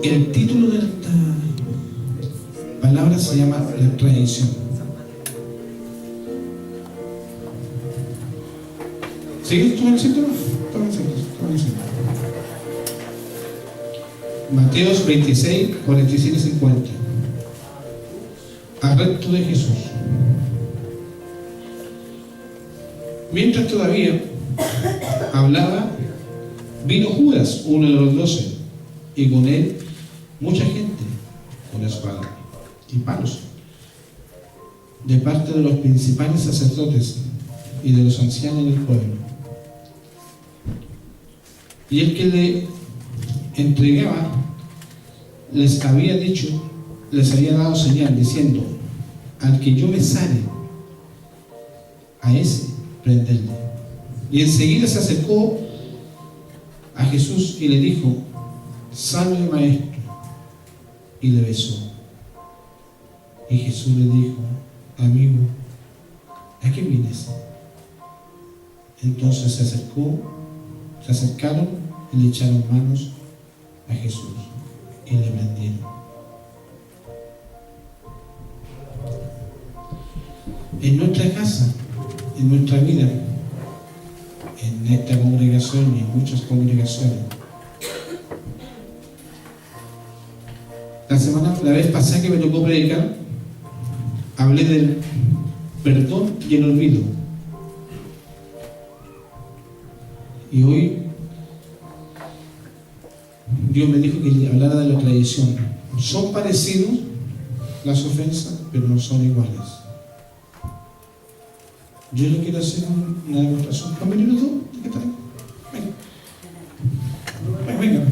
El título de esta palabra se llama la traición. ¿Sigues tú el síntoma? Mateos 26, 47 y 50. Arresto de Jesús. Mientras todavía hablaba, vino Judas, uno de los 12, y con él mucha gente con espada y palos, de parte de los principales sacerdotes y de los ancianos del pueblo. Y el que le entregaba les había dado señal diciendo: al que yo besare, a ese prenderle. Y enseguida se acercó a Jesús y le dijo: salve, maestro, y le besó. Y Jesús le dijo: amigo, ¿a qué vienes? Entonces se acercaron y le echaron manos a Jesús y le prendieron. En nuestra casa, en nuestra vida, en esta congregación y en muchas congregaciones, la vez pasada que me tocó predicar, hablé del perdón y el olvido. Y hoy Dios me dijo que hablara de la traición. Son parecidos las ofensas, pero no son iguales. Yo le quiero hacer una demostración. ¿Con minutos tú? ¿Qué tal? Venga.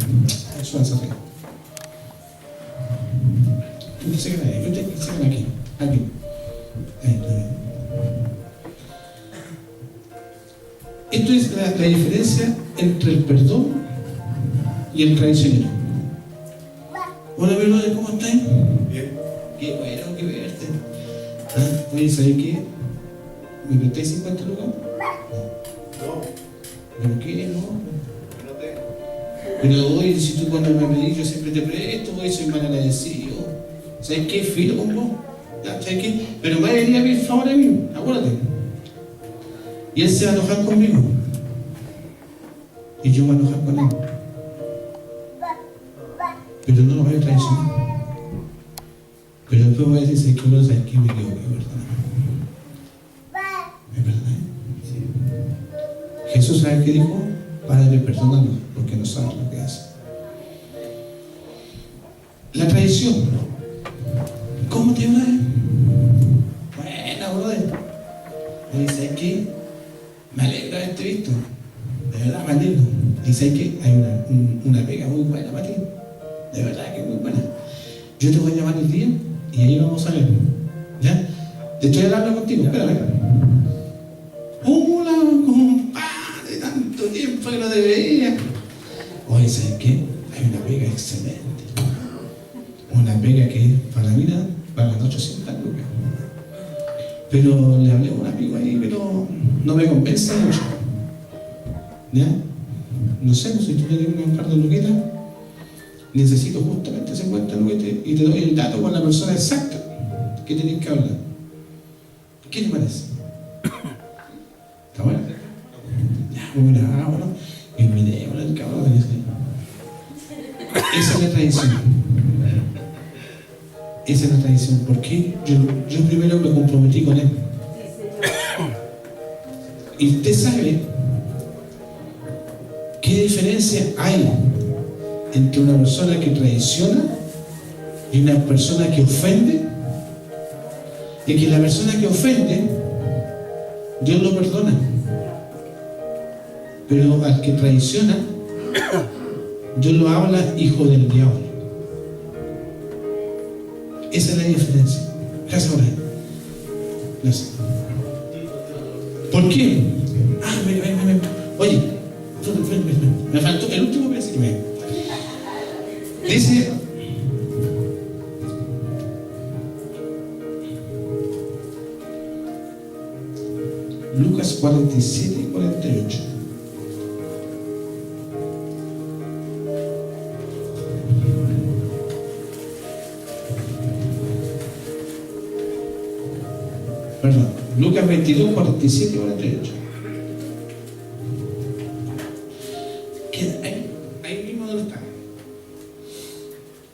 Eso es así. ¿Quién se queda ahí? ¿Quién se queda aquí? Aquí. Ahí, esto es la diferencia entre el perdón y el traicionero. Hola, Veloz, ¿cómo estás? Bien. Qué bueno, qué verte. Oye, ¿sabes qué? ¿Me prestáis 50 lucas? No. ¿Pero qué? No. No tengo. Pero hoy, si tú cuando me pedís, yo siempre te presto, hoy soy mal agradecido. ¿Sabes qué? Filo con vos. ¿Sabes qué? Pero me venía a pedir favor a mí, acuérdate. Y él se va a enojar conmigo. Y yo me voy a enojar con él. Pero no lo voy a traicionar. Pero después voy a decir: que no sabes qué, me equivoqué, ¿verdad? ¿Es verdad? Sí. Jesús, ¿sabe qué dijo? Padre, perdónalo, porque no sabes lo que hace. La traición. ¿Cómo te va? Bueno, brother. Y ¿sabes qué? Me alegra haberte visto. De verdad me alegro. Y ¿sabes qué? Hay una pega muy buena para ti. De verdad que es muy buena. Yo te voy a llamar el día y ahí vamos a ver. ¿Ya? Te estoy hablando contigo, espérame. Hola, compadre, tanto tiempo que no te veía. Oye, ¿sabes qué? Hay una pega excelente. Una pega que para la vida pagan 800 lucas. Pero le hablé a un amigo ahí, pero no me convence mucho. ¿Ya? No sé, si tú tienes un par de luquitas, necesito justamente 50 lucas y te doy el dato con la persona exacta que tienes que hablar. ¿Qué te parece? ¿Está bueno? Ya, bueno. Y miremos el cabrón. Esa es la tradición. Esa es la tradición. ¿Por qué? Yo primero me comprometí con él. Y usted sabe qué diferencia hay entre una persona que traiciona y una persona que ofende. Y que la persona que ofende, Dios lo perdona. Pero al que traiciona, Dios lo habla hijo del diablo. Esa es la diferencia. Gracias, ahora. Gracias. ¿Por qué? Oye, me faltó el último versículo. Dice: Lucas 47 y 48. Perdón, Lucas 22, 47 y 48. Ahí mismo donde está.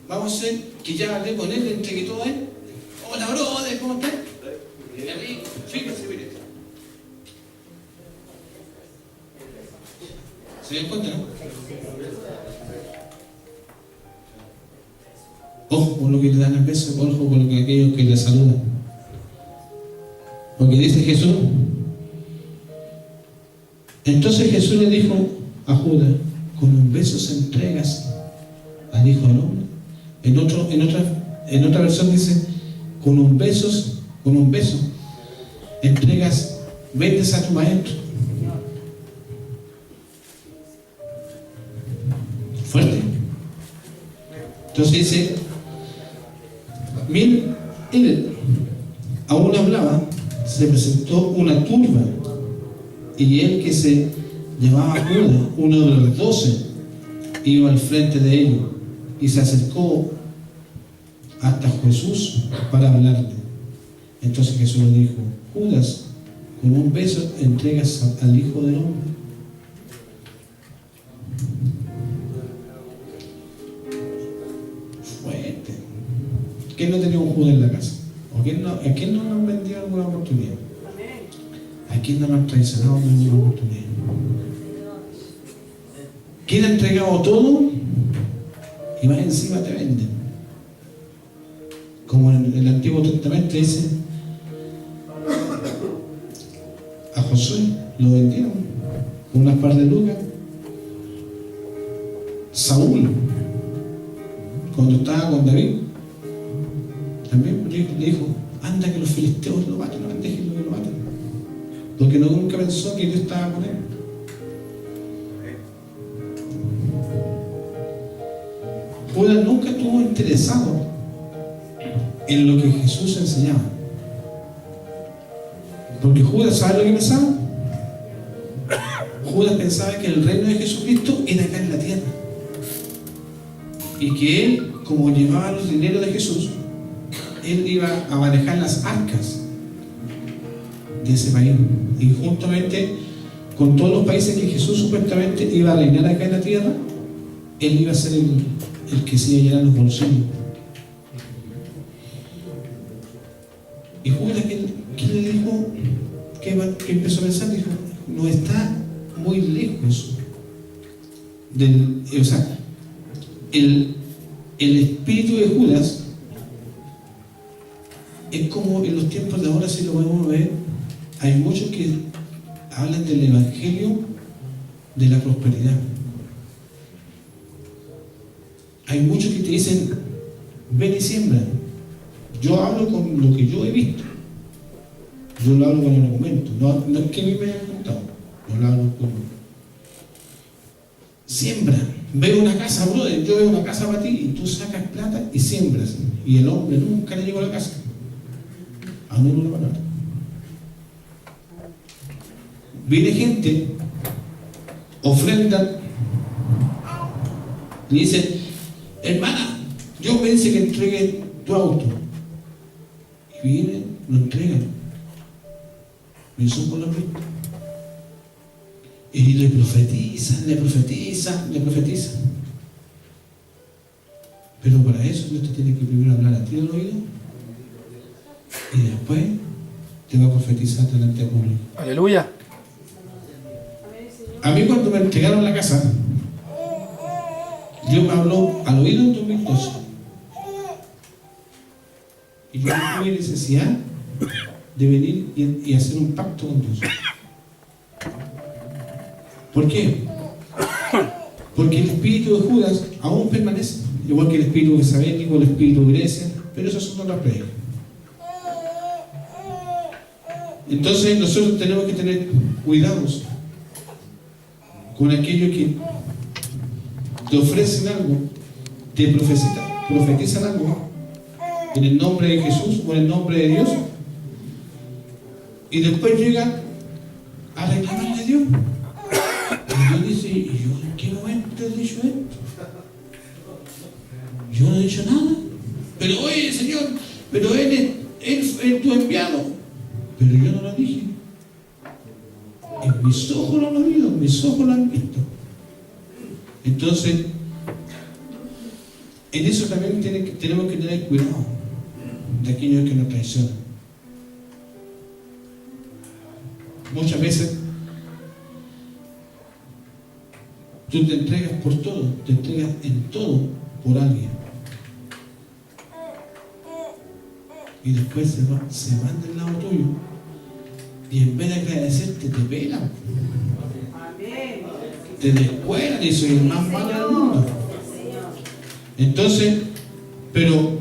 Vamos a hacer que ya hablé con él, le entregué todo a él. Hola, brother, ¿cómo estás? Fíjense, mire. ¿Se dan cuenta, no? Ojo con lo que le dan el beso, ojo con lo que aquellos que le saludan. Porque dice Jesús. Entonces Jesús le dijo a Judas: con un beso se entregas al Hijo del Hombre. En otra versión dice: con un beso vendes a tu maestro. Fuerte. Entonces dice, miren, él aún hablaba, se presentó una turba, y él, que se llamaba Judas, uno de los 12, iba al frente de ellos y se acercó hasta Jesús para hablarle. Entonces Jesús le dijo: Judas, con un beso entregas al Hijo del Hombre. Fuerte. ¿Quién no tenía un Judas en la casa? ¿A quién no nos han vendido alguna oportunidad? ¿A quién no nos han traicionado en alguna oportunidad? ¿Quién ha entregado todo y más encima te venden? Como en el Antiguo Testamento dice, a Josué lo vendieron con unas par de lucas. Saúl, cuando estaba con David, también le dijo: anda, que los filisteos lo maten, no dejen que lo maten, porque nunca pensó que Dios estaba con él. Judas nunca estuvo interesado en lo que Jesús enseñaba, porque Judas, ¿sabe lo que pensaba? Judas pensaba que el reino de Jesucristo era acá en la tierra, y que él, como llevaba los dineros de Jesús, él iba a manejar las arcas de ese país, y juntamente con todos los países que Jesús supuestamente iba a reinar acá en la tierra, él iba a ser el que se iba a llenar los bolsillos. Y Judas, ¿qué le dijo? Que empezó a pensar, dijo: no está muy lejos del, o sea, el espíritu de Judas es como en los tiempos de ahora, si lo podemos ver, hay muchos que hablan del evangelio de la prosperidad. Hay muchos que te dicen: ven y siembra. Yo hablo con lo que yo he visto, yo lo hablo con el argumento, no es que a mí me hayan contado, yo lo hablo con siembra. Veo una casa, brother, yo veo una casa para ti, y tú sacas plata y siembras, y el hombre nunca le llegó a la casa. Anulo la palabra. Viene gente, ofrenda, y dice: hermana, Dios me dice que entregue tu auto. Y viene, lo entregan. Y eso por lo visto. Y le profetizan. Pero para eso Dios te tiene que primero hablar a ti al oído, y después te va a profetizar delante del público. Aleluya. A mí, cuando me entregaron la casa, Dios me habló al oído en 2012. Y yo tuve necesidad de venir y hacer un pacto con Dios. ¿Por qué? Porque el espíritu de Judas aún permanece, igual que el espíritu de Sabético, el espíritu de Grecia, pero esas son otras pruebas. Entonces nosotros tenemos que tener cuidados con aquello que te ofrecen algo, te profetizan algo en el nombre de Jesús o en el nombre de Dios, y después llegan a reclamarle a Dios. Y Dios dice: ¿y yo en qué momento he dicho esto? Yo no he dicho nada. Pero oye, Señor, pero él es tu enviado. pero yo no lo dije. En mis ojos lo han oído, en mis ojos lo han visto. Entonces, en eso también tenemos que tener cuidado de aquellos que nos traicionan. Muchas veces tú te entregas por todo, te entregas en todo por alguien. Y después se van del lado tuyo. Y en vez de agradecerte, te pelan. Te descuelan y soy el más malo del mundo. Entonces, pero,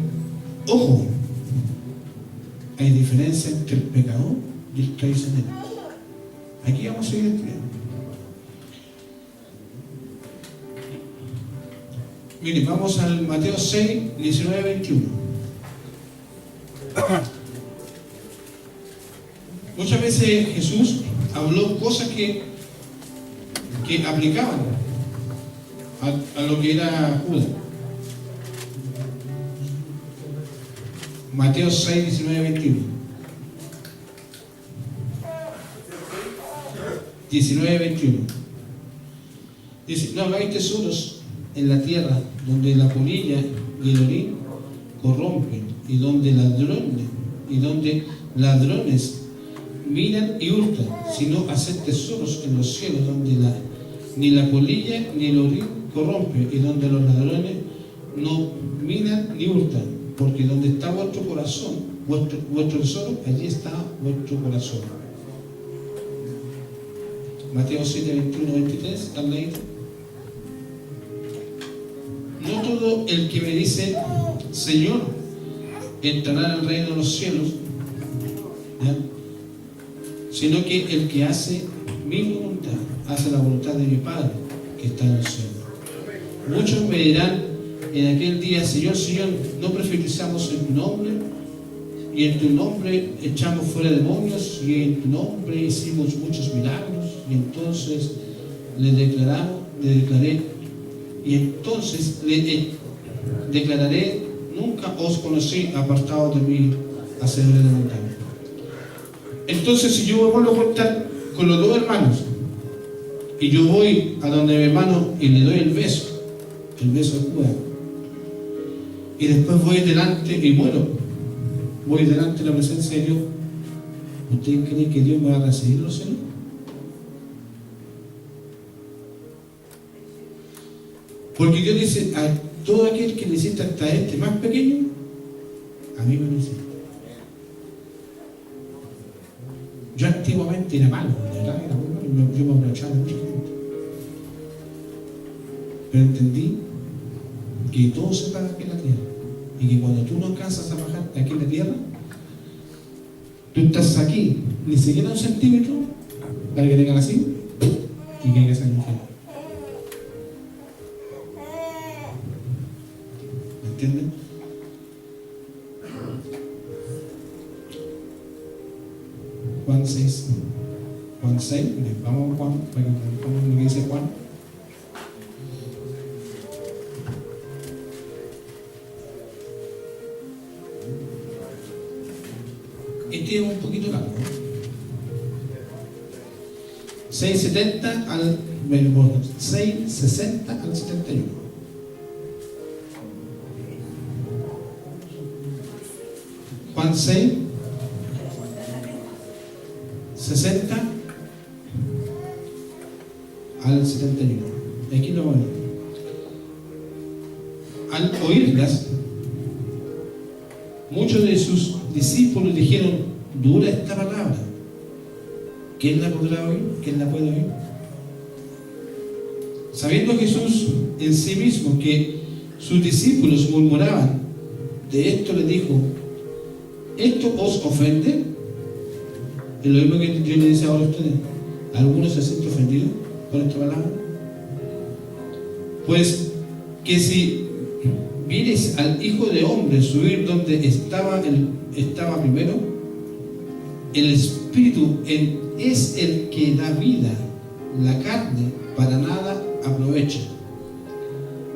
ojo, hay diferencia entre el pecador y el traicionero. Aquí vamos a seguir estudiando. Miren, vamos al Mateo 6, 19, 21. Muchas veces Jesús habló cosas que aplicaban a lo que era Judas. Mateo 6, 19, 21. 19, 21. Dice, no hagáis tesoros en la tierra, donde la polilla y el orín corrompen, y donde ladrones miran y hurtan, sino haced tesoros en los cielos, donde ni la polilla ni el orín corrompe, y donde los ladrones no minan ni hurtan, porque donde está vuestro corazón, vuestro tesoro, allí está vuestro corazón. Mateo 7, 21, 23, ¿están leídos? No todo el que me dice Señor entrará en el reino de los cielos, ¿ya? Sino que el que hace mi voluntad, hace la voluntad de mi Padre que está en el cielo. Muchos me dirán en aquel día, Señor, Señor, ¿no profetizamos en tu nombre? Y en tu nombre echamos fuera demonios, y en tu nombre hicimos muchos milagros. Y entonces le declararé, nunca os conocí, apartados de mí, hacedores de maldad. Entonces, si yo me vuelvo a juntar con los dos hermanos, y yo voy a donde mi hermano y le doy el beso de Judas, y después voy delante y voy delante de la presencia de Dios, ¿ustedes creen que Dios me va a recibir los celos? Porque Dios dice, a todo aquel que necesita hasta este más pequeño, a mí me necesita. Yo antiguamente era malo, de verdad era muy malo, yo me aprovechaba de mucha gente. Pero entendí que todo se paga aquí en la tierra, y que cuando tú no alcanzas a bajar aquí en la tierra, tú estás aquí, ni siquiera un centímetro, para que tengan así, y que hay que ser mujer. ¿Me entienden? Juan 6, vamos a Juan, para que veamos lo que dice Juan. Este es un poquito largo. 6:70 al 6:60 al 71. Juan 6, 60 al 71. Aquí lo vamos a ver. Al oírlas, muchos de sus discípulos dijeron, dura esta palabra, ¿quién la podrá oír? ¿Quién la puede oír? Sabiendo Jesús en sí mismo que sus discípulos murmuraban, de esto le dijo, ¿esto os ofende? Es lo mismo que yo le dice ahora a ustedes. ¿Algunos se sienten ofendidos por esta palabra? Pues que si vieres al Hijo de Hombre subir donde estaba primero, el Espíritu es el que da vida, la carne para nada aprovecha.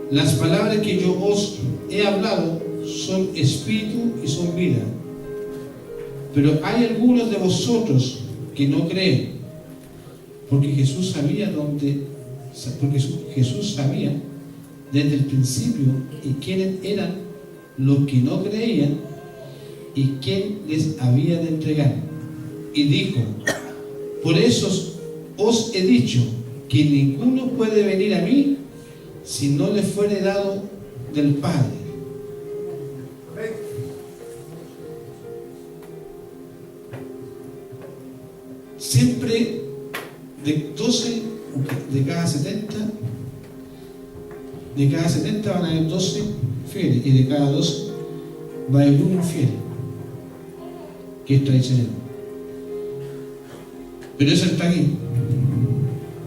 Las palabras que yo os he hablado son espíritu y son vida. Pero hay algunos de vosotros que no creen, porque Jesús sabía Jesús sabía desde el principio y quiénes eran los que no creían y quién les había de entregar. Y dijo: por eso os he dicho que ninguno puede venir a mí si no le fuere dado del Padre. Siempre de 12, de cada 70 van a haber 12 fieles, y de cada 12 va a haber uno infiel, que es traicionero. Pero eso está aquí.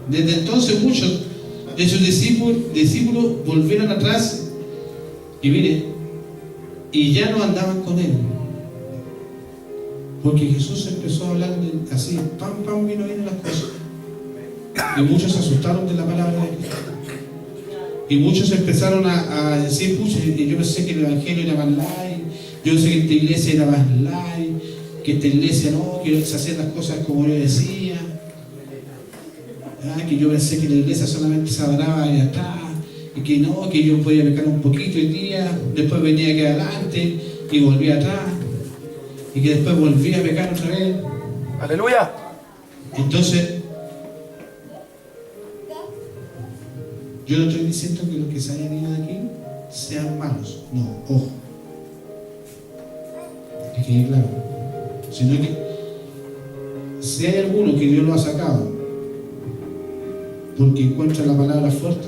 Desde entonces muchos de sus discípulos volvieron atrás y mire, y ya no andaban con él, porque Jesús empezó a hablar así, pam, pam, vino las cosas, y muchos se asustaron de la palabra de Cristo, y muchos empezaron a decir: pucha, yo pensé que el evangelio era más light, yo pensé que esta iglesia era más light, que esta iglesia no, que se hacían las cosas como yo decía, que yo pensé que la iglesia solamente se adoraba ahí atrás, y que no, que yo podía pecar un poquito el día, después venía aquí adelante y volvía atrás, y que después volvía a pecar otra vez. ¡Aleluya! Entonces, yo no estoy diciendo que los que se hayan ido de aquí sean malos, no, ojo, que quede claro, sino que si hay alguno que Dios lo ha sacado porque encuentra la palabra fuerte,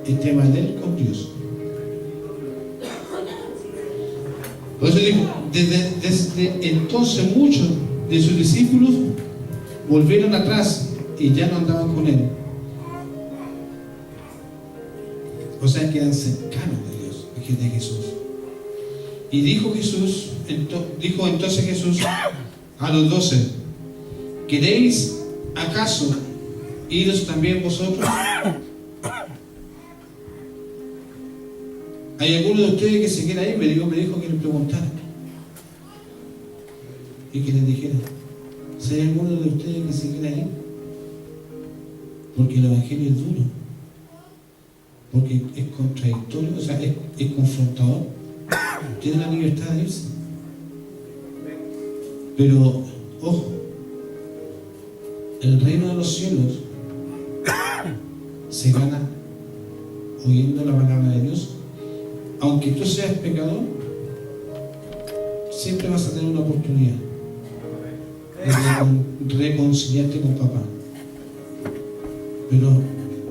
el tema de él con Dios. Por eso digo, desde entonces muchos de sus discípulos volvieron atrás y ya no andaban con él. O sea, quedan cercanos de Dios, de Jesús. Y dijo entonces Jesús a los 12: ¿queréis acaso iros también vosotros? Hay alguno de ustedes que se queda ahí, me dijo que le preguntara y que les dijera: si hay alguno de ustedes que se queda ahí, porque el evangelio es duro, porque es contradictorio, o sea, es confrontador, tiene la libertad de irse, pero ojo, el reino de los cielos se gana oyendo la palabra de Dios. Aunque tú seas pecador, siempre vas a tener una oportunidad de reconciliarte con papá. Pero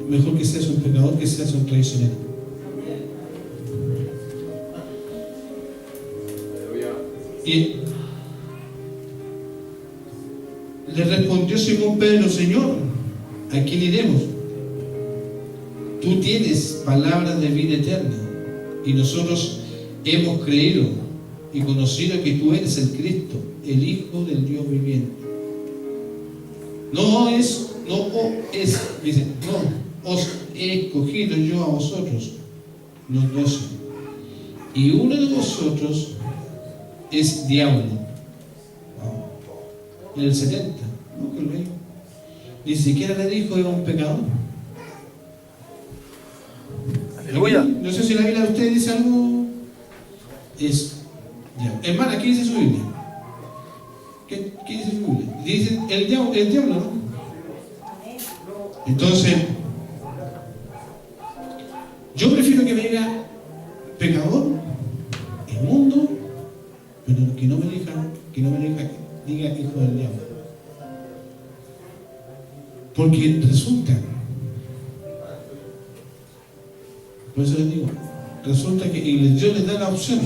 mejor que seas un pecador que seas un traicionero. Y le respondió Simón Pedro: Señor, ¿a quién iremos? Tú tienes palabras de vida eterna, y nosotros hemos creído y conocido que tú eres el Cristo, el Hijo del Dios viviente. No os he escogido yo a vosotros, los 12, y uno de vosotros es diablo. En el 70, ¿no? Que lo digo. Ni siquiera le dijo era un pecador. Aleluya. No sé si la Biblia de ustedes dice algo. Hermana, ¿qué dice su Biblia? ¿Qué dice su Biblia? Dice el diablo, ¿no? Entonces, yo prefiero que me diga pecador, inmundo, pero que no me diga hijo del diablo. Porque resulta, por eso les digo, resulta que Dios les da la opción.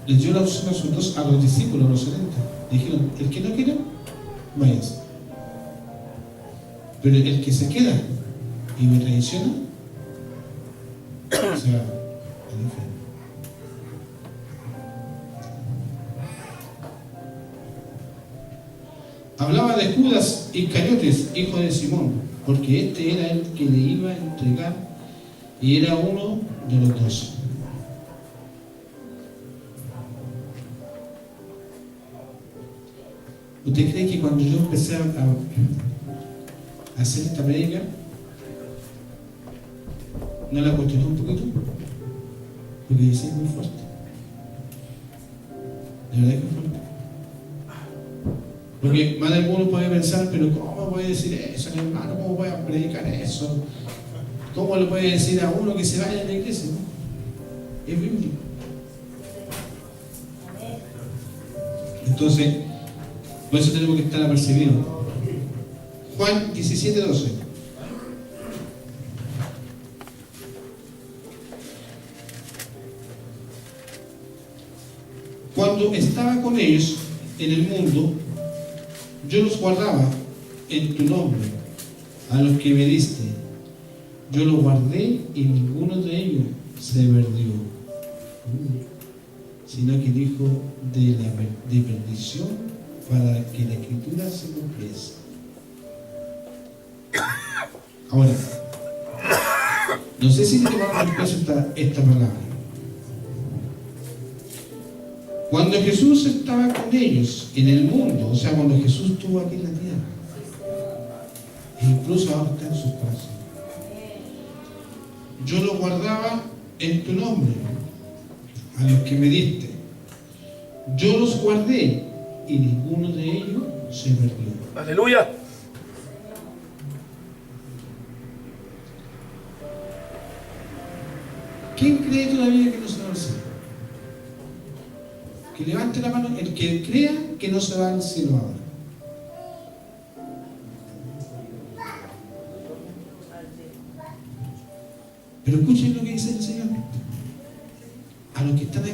Les dio la opción a los discípulos, a los 70. Dijeron: el que no quiera, váyase. Pero el que se queda y me traiciona, se va al infierno. Hablaba de Judas Iscariotes, hijo de Simón, porque este era el que le iba a entregar y era uno de los 12. ¿Usted cree que cuando yo empecé a hacer esta prédica, no la cuestioné un poquito? Porque dice es muy fuerte. De verdad que es fuerte. Porque más de alguno puede pensar, pero ¿cómo puede decir eso, hermano? ¿Cómo voy a predicar eso? ¿Cómo le puede decir a uno que se vaya a la iglesia? Es bíblico. Entonces, por eso tenemos que estar apercibidos. Juan 17:12. Cuando estaba con ellos en el mundo, yo los guardaba en tu nombre, a los que me diste. Yo los guardé y ninguno de ellos se perdió, sino que dijo de perdición, para que la escritura se cumpliese. Ahora, no sé si te va a dar caso esta palabra. Cuando Jesús estaba con ellos en el mundo, o sea, cuando Jesús estuvo aquí en la tierra, e incluso ahora está en sus corazones, yo lo guardaba en tu nombre, a los que me diste. Yo los guardé y ninguno de ellos se perdió. Aleluya. ¿Quién cree todavía que no se va al cielo? Que levante la mano el que crea que no se va al cielo ahora. Pero escuchen lo que dice el Señor a los que están aquí.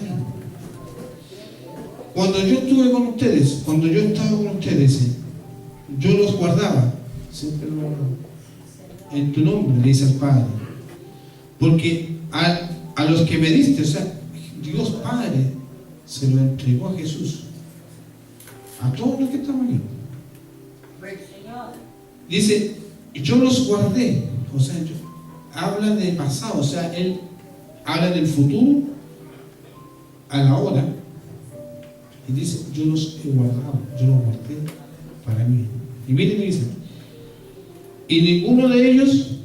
Cuando yo estuve con ustedes, cuando yo estaba con ustedes, yo los guardaba, siempre lo guardaba, en tu nombre, le dice al Padre, porque a los que me diste, o sea, Dios Padre se lo entregó a Jesús, a todos los que estamos aquí. Dice, yo los guardé, o sea, habla de pasado, o sea, él habla del futuro a la hora y dice, yo los he guardado, yo los guardé para mí. Y miren, dice, y ninguno de ellos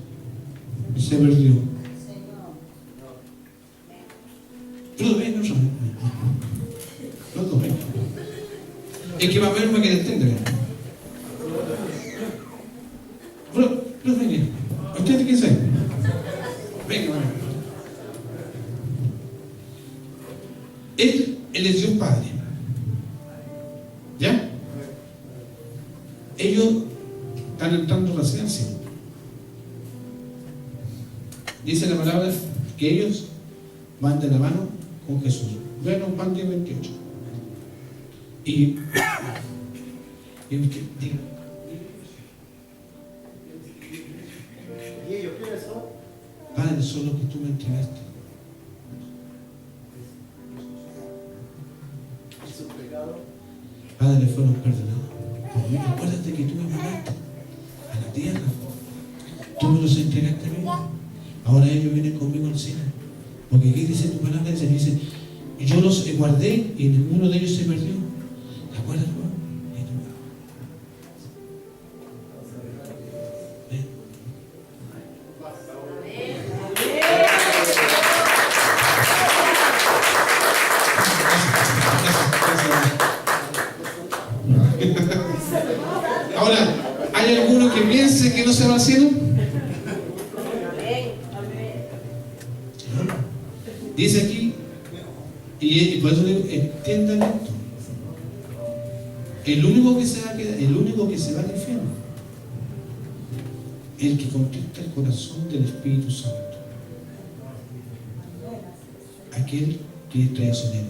se perdió. Los dos ven, los dos ven. Es que va a haber una que le entiende. Los ven. ¿Ustedes qué saben? Venga, venga. Él es Dios Padre. ¿Ya? Ellos están entrando recién al cielo. Dice la palabra que ellos van de la mano con Jesús. Vean Juan 10:28. Y usted diga. ¿Y ellos quiénes son? Padre, son los que tú me entregaste. ¿Y sus pecados? Padre, fueron perdonados. Por mí, acuérdate que tú me mandaste a la tierra. Tú me los entregaste a mí. Ahora ellos vienen conmigo al cielo. Porque aquí dice tu palabra, dice, yo los guardé y ninguno de ellos se perdió. ¿Te acuerdas, Juan? Ahora, ¿hay alguno que piense que no se va al cielo? Dice aquí, y por eso digo, entiendan esto. El único que se va a quedar, el único que se va al infierno, el que contesta el corazón del Espíritu Santo. Aquel que es traicionero.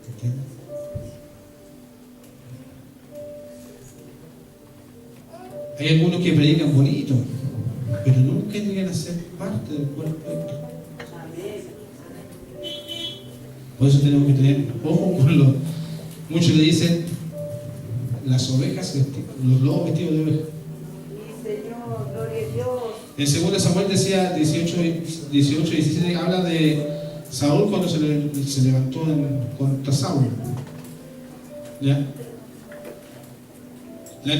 ¿Entienden? Hay algunos que predican bonito, pero nunca llegan a ser parte del cuerpo de Cristo. Por eso tenemos que tener ojo con los. Muchos le dicen las ovejas, los lobos vestidos de oveja. Señor, gloria a Dios. En 2 Samuel decía 18-17, habla de Saúl cuando se levantó contra Saúl. ¿Ya? La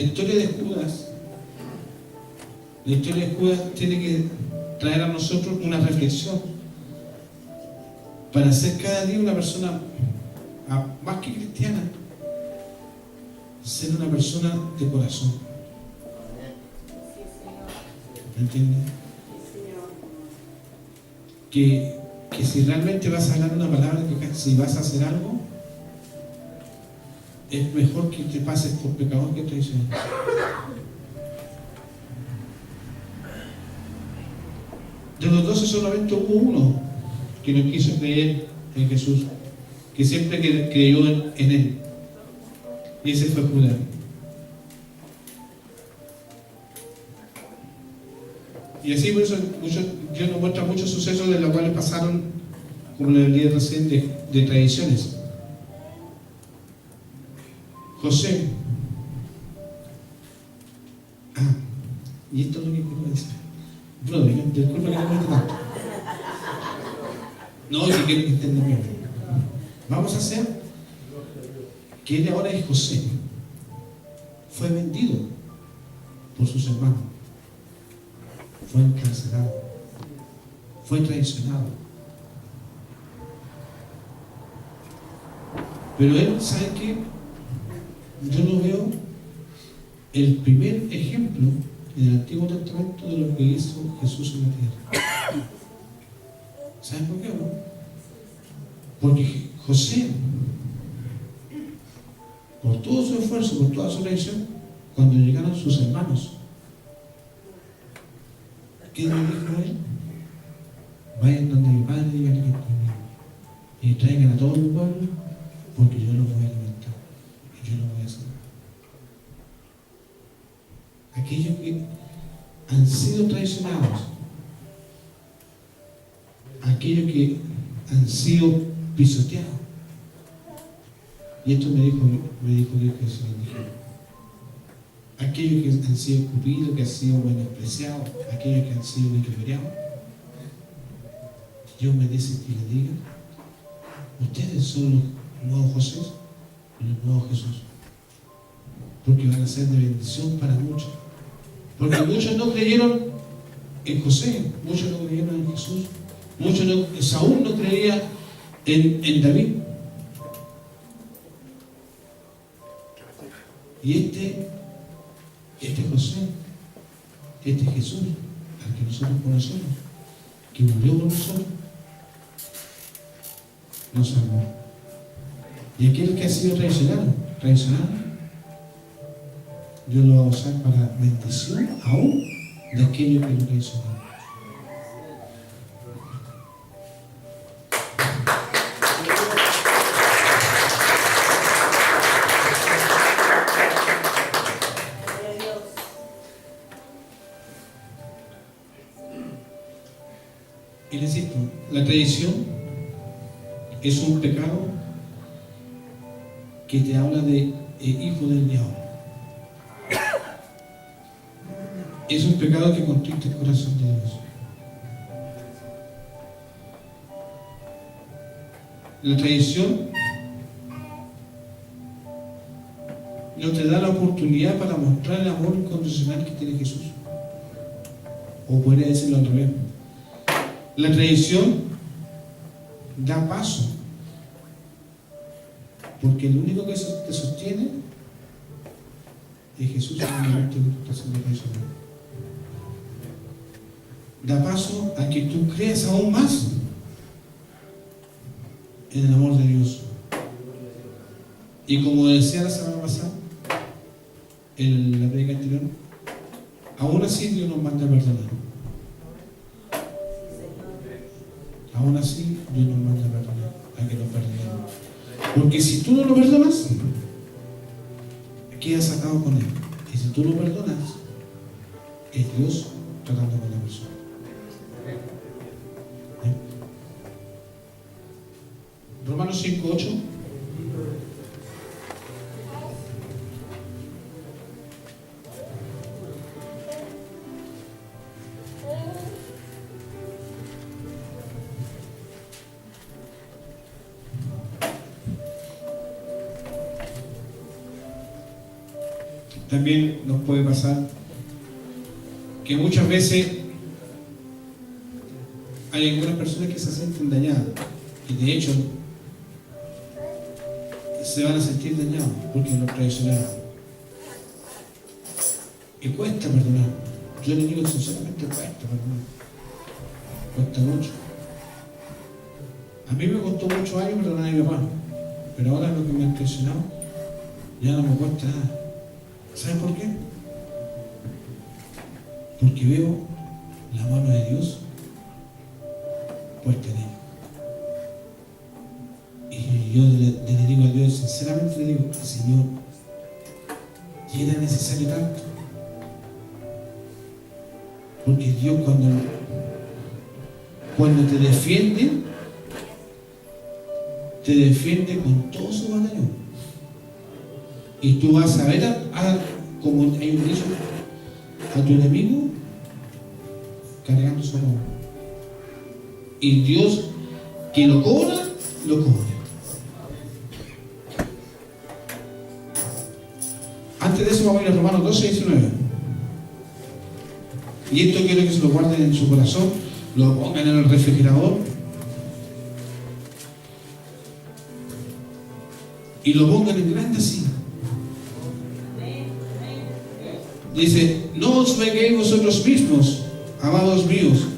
historia de Judas, tiene que traer a nosotros una reflexión para ser cada día una persona más que cristiana, ser una persona de corazón. ¿Me entiendes? Que si realmente vas a hablar una palabra, que si vas a hacer algo, es mejor que te pases por pecador que traicionero. De los 12 solamente hubo uno que no quiso creer en Jesús, que siempre creyó en él, y ese fue Judas. Y así por eso Dios nos muestra muchos sucesos de los cuales pasaron, como le leí recién, de tradiciones. José. Y esto es lo que quiero decir. Brother, disculpa que te cuente tanto. No, si quiero que entiendan bien. Vamos a hacer que él ahora es José. Fue vendido por sus hermanos. Fue encarcelado. Fue traicionado. Pero él, ¿sabe qué? Yo lo veo el primer ejemplo en el Antiguo Testamento de lo que hizo Jesús en la tierra. ¿Saben por qué no? Porque José, por todo su esfuerzo, por toda su traición, cuando llegaron sus hermanos, ¿qué le dijo él? Vayan donde mi padre y digan que estoy bien, y traigan a todo mi pueblo, porque yo los voy a alimentar y yo los voy a sanar. Aquellos que han sido traicionados, aquellos que han sido pisoteados. Y esto me dijo Dios que se lo dijera. Aquellos que han sido escupidos, que han sido menospreciados, aquellos que han sido vituperado. Dios me dice que le diga: ustedes son los nuevos José y los nuevos Jesús, porque van a ser de bendición para muchos. Porque muchos no creyeron en José, muchos no creyeron en Jesús, Saúl no creía en David. Y este José, este Jesús, al que nosotros conocemos, que murió por nosotros, nos salvó. Y aquel que ha sido traicionado, Dios lo va a usar para bendición aún de aquellos que lo traicionaron. Y les insisto, la traición es un pecado que te habla de hijo del diablo. Es un pecado que contrista el corazón de Dios. La traición no te da la oportunidad para mostrar el amor incondicional que tiene Jesús. O podría decirlo al revés. La traición da paso, porque el único que te sostiene es Jesús en el momento que estás siendo traicionado. Da paso a que tú creas aún más en el amor de Dios. Y como decía la semana pasada, en la predica anterior, aún así Dios nos manda a perdonar. Aún así Dios nos manda a perdonar, a que nos perdonemos. Porque si tú no lo perdonas, quedas atado con Él. Y si tú lo perdonas, es Dios tratando con la persona. Romanos 5:8. también nos puede pasar que muchas veces hay algunas personas que se sienten dañadas, y de hecho se van a sentir dañados porque los traicionaron. Y cuesta perdonar. Yo le digo sinceramente, cuesta perdonar. Cuesta mucho. A mí me costó muchos años perdonar a mi papá, pero ahora lo que me ha traicionado ya no me cuesta nada. ¿Sabes por qué? Porque veo la mano de Dios puesta en ello. Y yo le digo a Dios, sinceramente le digo, Señor, ¿y era necesario tanto? Porque Dios cuando te defiende con todo su batallón. Y tú vas a ver, como hay un dicho, a tu enemigo cargando su amor. Y Dios que lo cobra, lo cobra. Antes de eso vamos a ir a Romanos 12, 19. Y esto quiero que se lo guarden en su corazón, lo pongan en el refrigerador y lo pongan en grande así. Dice, no os venguéis vosotros mismos, amados míos,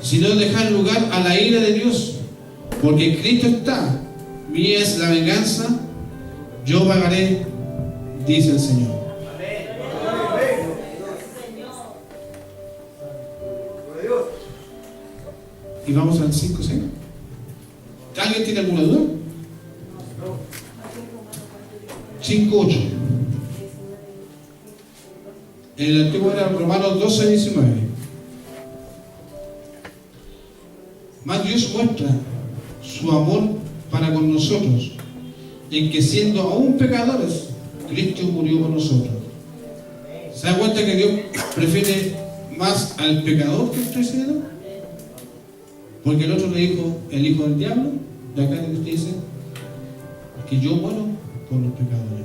sino dejad lugar a la ira de Dios, porque Cristo está, mía es la venganza, yo pagaré, dice el Señor. Y vamos al 5:6. ¿Alguien tiene alguna duda? 5:8. En el antiguo era Romanos 12, 19. Mas Dios muestra su amor para con nosotros, en que siendo aún pecadores, Cristo murió por nosotros. ¿Se da cuenta que Dios prefiere más al pecador que el traicionero? Porque el otro le dijo, el hijo del diablo, de acá que usted dice, que yo muero por los pecadores.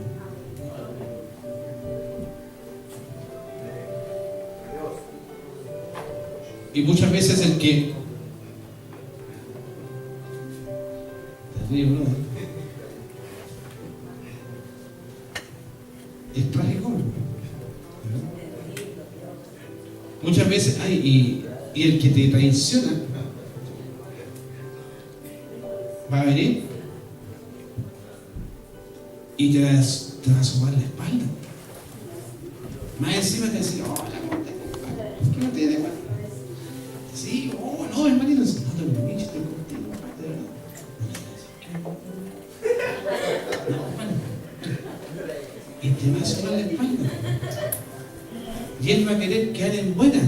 Y muchas veces el que es trágico. Muchas veces hay, y el que te traiciona va a venir y te va a asomar la espalda. Más encima te va a decir, hola, ¿cómo te ¿qué no te da igual? Sí, oh, no, hermanito, no te lo permites, estoy contigo, de verdad. No, hermano. Y te va a asomar la espalda. Y él va a querer quedar en buena.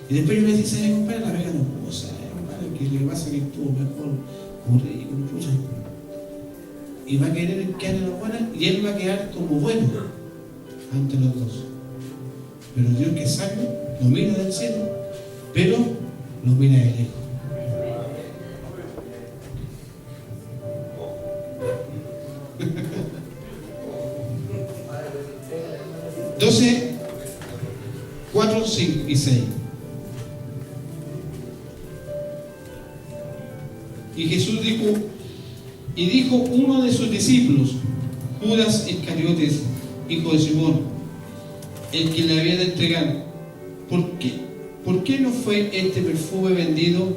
Y después yo me dice, ¿sabes, compadre? La vega no pudo ser, hermano, que le pasa que estuvo mejor, currículum, pucha. Y va a querer quedar en la buena y él va a quedar como bueno ante los dos. Pero Dios que sabe, lo mira del cielo, pero lo mira de lejos. Entonces, 4, 5 y 6. Y Jesús dijo uno de sus discípulos, Judas Iscariotes, hijo de Simón, el que le había de entregar, ¿por qué no fue este perfume vendido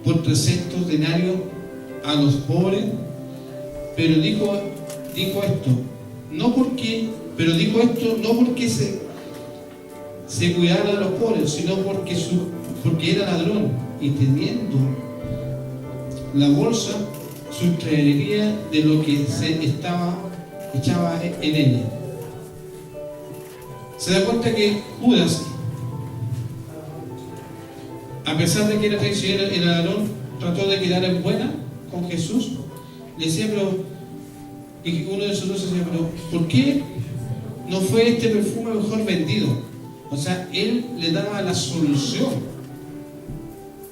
por 300 denarios a los pobres? Pero dijo esto no porque se cuidara de los pobres, sino porque era ladrón, y teniendo la bolsa sustraería de lo que se echaba en ella. Se da cuenta que Judas, a pesar de que era traicionero, era ladrón, trató de quedar en buena con Jesús. Le decía, y uno de sus dos decía, pero ¿por qué no fue este perfume mejor vendido? O sea, él le daba la solución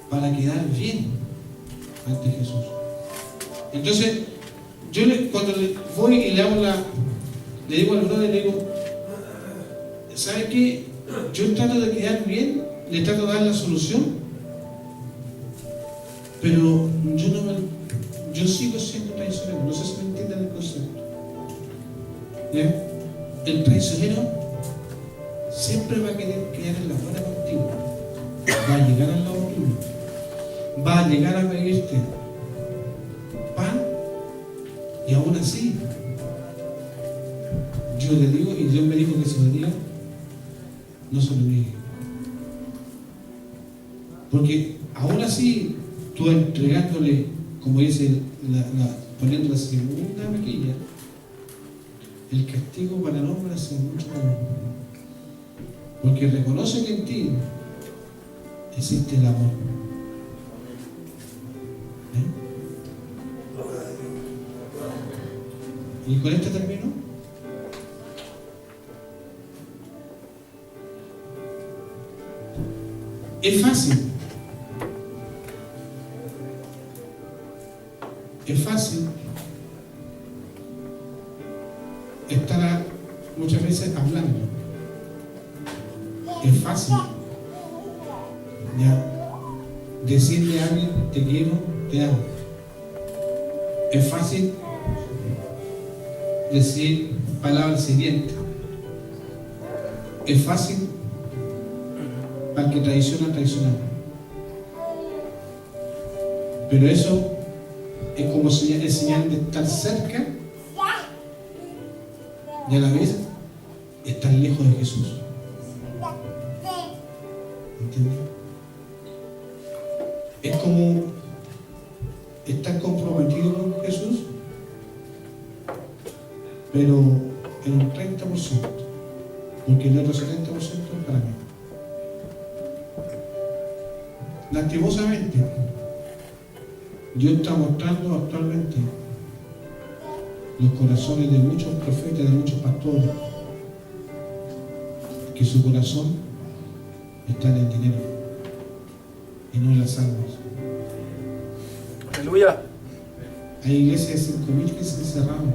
para quedar bien ante Jesús. Entonces, yo cuando voy y le digo al brother, le digo, ¿sabe qué? Yo trato de quedar bien, le trato de dar la solución, pero yo sigo siendo traicionero. No sé si me entienden el concepto. ¿Ya? El traicionero siempre va a querer quedar en la buena contigo, va a llegar al lado tuyo, va a llegar a pedirte pan, y aún así yo le digo, y Dios me dijo que se lo diga, no se lo dije, porque aún así tú entregándole, como dice poniendo la segunda mejilla, el castigo para el hombre hace mucho daño, porque reconoce que en ti existe el amor. ¿Eh? Y con este termino. Es fácil. Es fácil estar muchas veces hablando. Es fácil ya decirle a alguien te quiero, te amo. Es fácil decir palabras hirientes. Es fácil para el que traiciona, traicionar. Pero eso es como señal de estar cerca y a la vez estar lejos de Jesús. ¿Entiendes? Es como estar comprometido con Jesús, pero en un 30%, porque el otro 70% es para mí. Lastimosamente, Dios está mostrando actualmente los corazones de muchos profetas, de muchos pastores, que su corazón está en el dinero y no en las almas. Aleluya. Hay iglesias de 5.000 que se encerraron,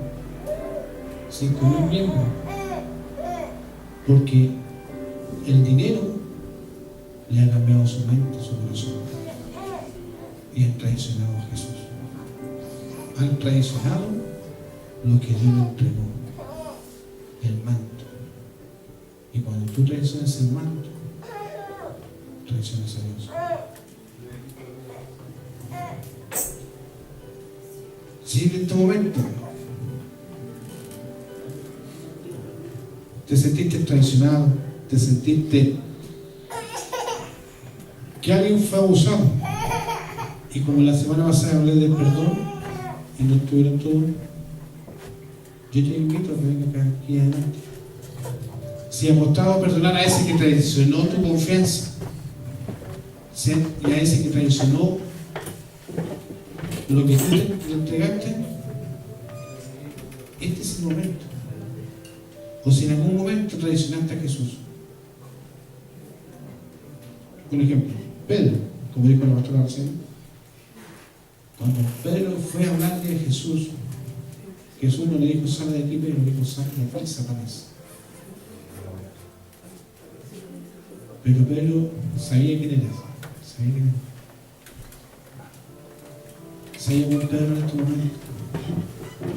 5.000 miembros, porque el dinero le ha cambiado su mente, su corazón, y han traicionado a Jesús. Han traicionado lo que Dios le entregó, el manto. Y cuando tú traicionas el manto, traicionas a Dios. Si en este momento te sentiste traicionado, te sentiste que alguien fue abusado, y como la semana pasada hablé del perdón y no estuvieron todos, yo te invito a que venga acá, aquí adelante. Si has mostrado perdonar a ese que traicionó tu confianza, y a ese que traicionó lo que tú le entregaste, este es el momento. O si en algún momento traicionaste a Jesús. Por ejemplo, Pedro, como dijo la pastora recién, cuando Pedro fue a hablarle de Jesús, Jesús no le dijo sal de aquí, pero le dijo sal de aquí, Satanás. Pero Pedro sabía quién era, sabía quién era. ¿Sabe quién Pedro en este momento?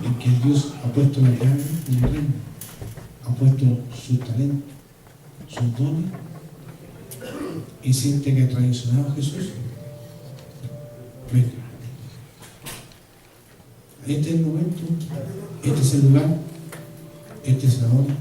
En que Dios ha puesto la llave en el reino, ha puesto su talento, sus dones, y siente que ha traicionado a Jesús. Venga. Este es el momento, este es el lugar, este es la hora.